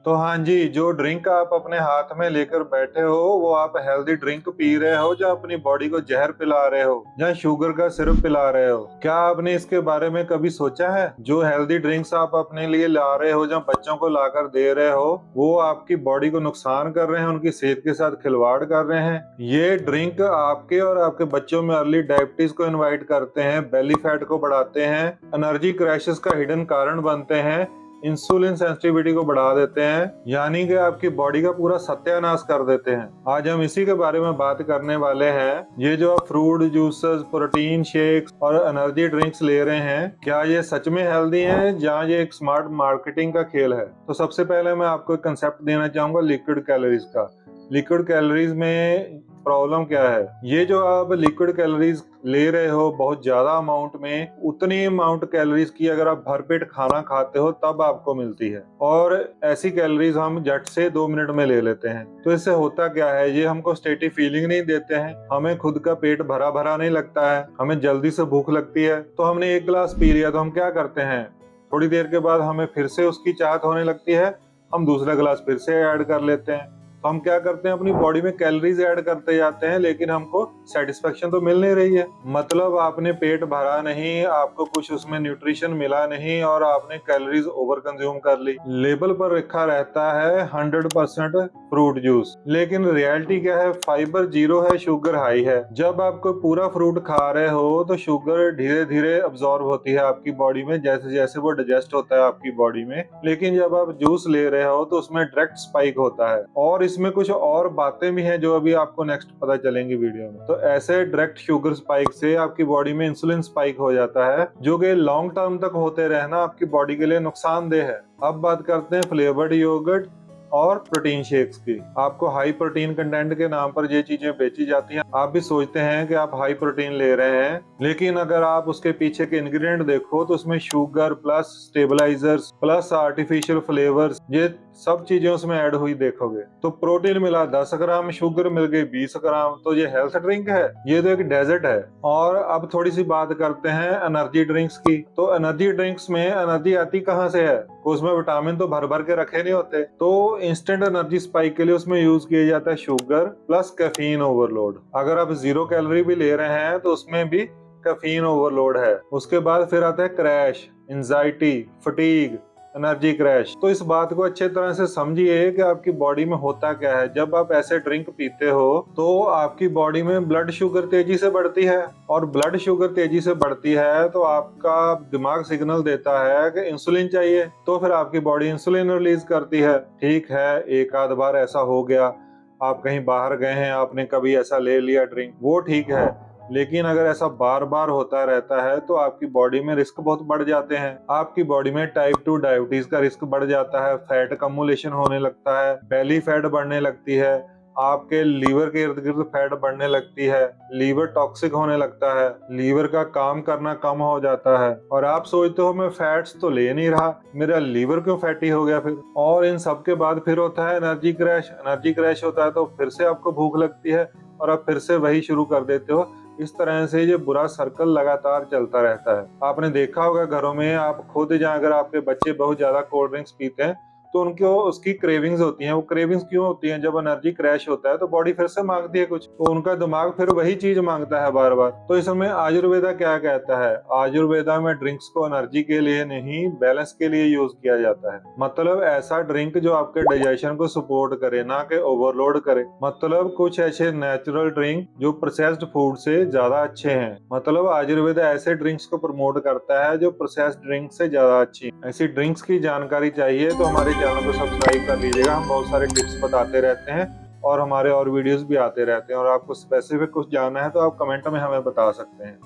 तो हाँ जी, जो ड्रिंक आप अपने हाथ में लेकर बैठे हो वो आप हेल्दी ड्रिंक पी रहे हो, जो अपनी बॉडी को जहर पिला रहे हो या शुगर का सिरप पिला रहे हो। क्या आपने इसके बारे में कभी सोचा है? जो हेल्दी ड्रिंक्स आप अपने लिए ला रहे हो, जो बच्चों को लाकर दे रहे हो, वो आपकी बॉडी को नुकसान कर रहे हैं, उनकी सेहत के साथ खिलवाड़ कर रहे हैं। ये ड्रिंक आपके और आपके बच्चों में अर्ली डायबिटीज को इन्वाइट करते हैं, बेली फैट को बढ़ाते हैं, एनर्जी क्रैशेस का हिडन कारण बनते हैं, इंसुलिन सेंसिटिविटी को बढ़ा देते हैं, यानी कि आपकी बॉडी का पूरा सत्यानाश कर देते हैं। आज हम इसी के बारे में बात करने वाले हैं। ये जो आप फ्रूट जूसेस, प्रोटीन शेक्स और एनर्जी ड्रिंक्स ले रहे हैं, क्या ये सच में हेल्दी हैं या ये एक स्मार्ट मार्केटिंग का खेल है? तो सबसे पहले मैं आपको एक कंसेप्ट देना चाहूंगा लिक्विड कैलोरीज का। लिक्विड कैलोरीज में प्रॉब्लम क्या है? ये जो आप लिक्विड कैलोरीज ले रहे हो बहुत ज्यादा अमाउंट में, उतनी अमाउंट कैलोरीज की अगर आप भरपेट खाना खाते हो तब आपको मिलती है, और ऐसी कैलोरीज हम झट से 2 मिनट में ले लेते हैं। तो इससे होता क्या है, ये हमको स्टेटी फीलिंग नहीं देते हैं, हमें खुद का पेट भरा भरा नहीं लगता है, हमें जल्दी से भूख लगती है। तो हमने 1 गिलास पी लिया तो हम क्या करते हैं, थोड़ी देर के बाद हमें फिर से उसकी चाहत होने लगती है, हम दूसरा गिलास फिर से ऐड कर लेते हैं। तो हम क्या करते हैं, अपनी बॉडी में कैलोरीज ऐड करते जाते हैं, लेकिन हमको सेटिस्फेक्शन तो मिल नहीं रही है। मतलब आपने पेट भरा नहीं, आपको कुछ उसमें न्यूट्रिशन मिला नहीं और आपने कैलोरीज ओवर कंज्यूम कर ली। लेबल पर लिखा रहता है 100% फ्रूट जूस, लेकिन रियलिटी क्या है, फाइबर 0 है, शुगर हाई है। जब आप कोई पूरा फ्रूट खा रहे हो तो शुगर धीरे धीरे अब्सॉर्ब होती है आपकी बॉडी में, जैसे जैसे वो डाइजेस्ट होता है आपकी बॉडी में। लेकिन जब आप जूस ले रहे हो तो उसमें डायरेक्ट स्पाइक होता है, और इसमें कुछ और बातें भी हैं जो अभी आपको नेक्स्ट पता चलेंगी वीडियो में। तो ऐसे डायरेक्ट शुगर स्पाइक से आपकी बॉडी में इंसुलिन स्पाइक हो जाता है, जो कि लॉन्ग टर्म तक होते रहना आपकी बॉडी के लिए नुकसानदेह है। अब बात करते हैं फ्लेवर्ड योगर्ट और प्रोटीन शेक्स की। आपको हाई प्रोटीन कंटेंट के नाम पर ये चीजें बेची जाती हैं। आप भी सोचते हैं कि आप हाई प्रोटीन ले रहे हैं, लेकिन अगर आप उसके पीछे के इंग्रेडिएंट देखो तो उसमें sugar plus stabilisers plus artificial flavours, ये सब चीजें उसमें ऐड हुई देखोगे। तो प्रोटीन मिला 10 ग्राम, शुगर मिल गई 20 ग्राम, तो ये हेल्थ ड्रिंक है? ये तो एक डेजर्ट है। और अब थोड़ी सी बात करते हैं एनर्जी ड्रिंक्स की। तो एनर्जी ड्रिंक्स में एनर्जी आती कहाँ से है? उसमें विटामिन तो भर भर के रखे नहीं होते। तो इंस्टेंट एनर्जी स्पाइक के लिए उसमें यूज किया जाता है शुगर प्लस कैफीन ओवरलोड। अगर आप 0 कैलोरी भी ले रहे हैं तो उसमें भी कैफीन ओवरलोड है। उसके बाद फिर आता है crash, anxiety, fatigue, energy crash. तो इस बात को अच्छे तरह से समझिए कि आपकी बॉडी में होता क्या है। जब आप ऐसे ड्रिंक पीते हो तो आपकी बॉडी में ब्लड शुगर तेजी से बढ़ती है, और ब्लड शुगर तेजी से बढ़ती है तो आपका दिमाग सिग्नल देता है कि इंसुलिन चाहिए, तो फिर आपकी बॉडी इंसुलिन रिलीज करती है। ठीक है, एक आध बार ऐसा हो गया, आप कहीं बाहर गए हैं, आपने कभी ऐसा ले लिया ड्रिंक, वो ठीक है। लेकिन अगर ऐसा बार बार होता रहता है तो आपकी बॉडी में रिस्क बहुत बढ़ जाते हैं। आपकी बॉडी में टाइप 2 डायबिटीज का रिस्क बढ़ जाता है, फैट कम्युलेशन होने लगता है, बेली फैट बढ़ने लगती है, आपके लीवर के इर्द गिर्द फैट बढ़ने लगती है, लीवर टॉक्सिक होने लगता है, लीवर का काम करना कम हो जाता है, और आप सोचते हो मैं फैट्स तो ले नहीं रहा, मेरा लीवर क्यों फैटी हो गया फिर। और इन सब के बाद फिर होता है एनर्जी क्रैश। एनर्जी क्रैश होता है तो फिर से आपको भूख लगती है और आप फिर से वही शुरू कर देते हो। इस तरह से ये बुरा सर्कल लगातार चलता रहता है। आपने देखा होगा घरों में, आप खुद जहाँ अगर आपके बच्चे बहुत ज्यादा कोल्ड ड्रिंक्स पीते हैं तो उनको उसकी क्रेविंग्स होती हैं। वो क्रेविंग्स क्यों होती हैं? जब एनर्जी क्रैश होता है तो बॉडी फिर से मांगती है कुछ, तो उनका दिमाग फिर वही चीज मांगता है बार बार। तो इस समय आयुर्वेदा क्या कहता है? आयुर्वेदा में ड्रिंक्स को एनर्जी के लिए नहीं, बैलेंस के लिए यूज किया जाता है। मतलब ऐसा ड्रिंक जो आपके डाइजेशन को सपोर्ट करे, ना कि ओवरलोड करे। मतलब कुछ ऐसे नेचुरल ड्रिंक जो प्रोसेस्ड फूड से ज्यादा अच्छे हैं। मतलब आयुर्वेदा ऐसे ड्रिंक्स को प्रमोट करता है जो प्रोसेस्ड ड्रिंक से ज्यादा अच्छी है। ऐसी ड्रिंक्स की जानकारी चाहिए तो हमारे चैनल को सब्सक्राइब कर लीजिएगा। हम बहुत सारे टिप्स बताते रहते हैं और हमारे और वीडियोस भी आते रहते हैं, और आपको स्पेसिफिक कुछ जानना है तो आप कमेंट में हमें बता सकते हैं।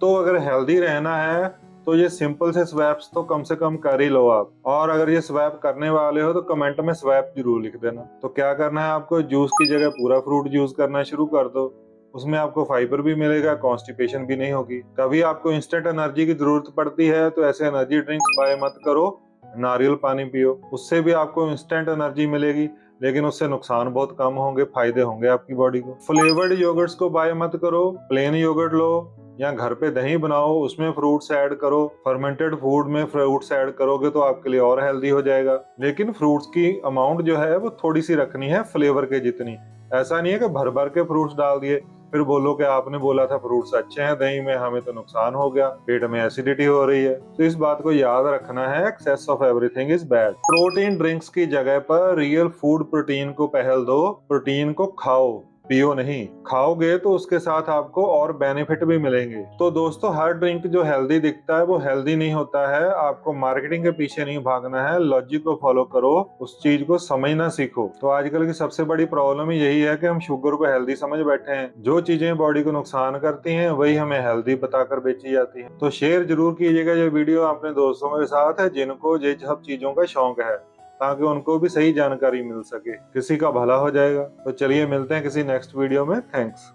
तो अगर हेल्दी रहना है तो ये सिंपल से स्वैप्स तो कम से कम कर ही लो आप, और अगर ये स्वैप करने वाले हो तो कमेंट में स्वैप जरूर लिख देना। तो क्या करना है आपको, जूस की जगह पूरा फ्रूट जूस करना शुरू कर दो। उसमें आपको फाइबर भी मिलेगा, कॉन्स्टिपेशन भी नहीं होगी। कभी आपको इंस्टेंट एनर्जी की जरूरत पड़ती है तो ऐसे एनर्जी ड्रिंक्स बाय मत करो, नारियल पानी पियो, उससे भी आपको इंस्टेंट एनर्जी मिलेगी, लेकिन उससे नुकसान बहुत कम होंगे, फायदे होंगे आपकी बॉडी को। फ्लेवर्ड योगर्ट्स को बाय मत करो, प्लेन योगर्ट लो या घर पे दही बनाओ, उसमें फ्रूट्स ऐड करो। फर्मेंटेड फूड में फ्रूट्स ऐड करोगे तो आपके लिए और हेल्दी हो जाएगा, लेकिन फ्रूट्स की अमाउंट जो है वो थोड़ी सी रखनी है फ्लेवर के जितनी। ऐसा नहीं है कि भर भर के फ्रूट्स डाल दिए फिर बोलो कि आपने बोला था फ्रूट्स अच्छे हैं दही में, हमें तो नुकसान हो गया, पेट में एसिडिटी हो रही है। तो इस बात को याद रखना है, excess of everything is bad. Protein drinks की जगह पर रियल फूड प्रोटीन को पहल दो। प्रोटीन को खाओ, पियो नहीं। खाओगे तो उसके साथ आपको और बेनिफिट भी मिलेंगे। तो दोस्तों, हर ड्रिंक जो हेल्दी दिखता है वो हेल्दी नहीं होता है। आपको मार्केटिंग के पीछे नहीं भागना है, लॉजिक को फॉलो करो, उस चीज को समझना सीखो। तो आजकल की सबसे बड़ी प्रॉब्लम यही है कि हम शुगर को हेल्दी समझ बैठे हैं। जो चीजें बॉडी को नुकसान करती हैं वही हमें हेल्दी बताकर बेची जाती है। तो शेयर जरूर कीजिएगा ये वीडियो अपने दोस्तों के साथ है जिनको ये सब चीजों का शौक है, ताकि उनको भी सही जानकारी मिल सके, किसी का भला हो जाएगा। तो चलिए मिलते हैं किसी नेक्स्ट वीडियो में। थैंक्स।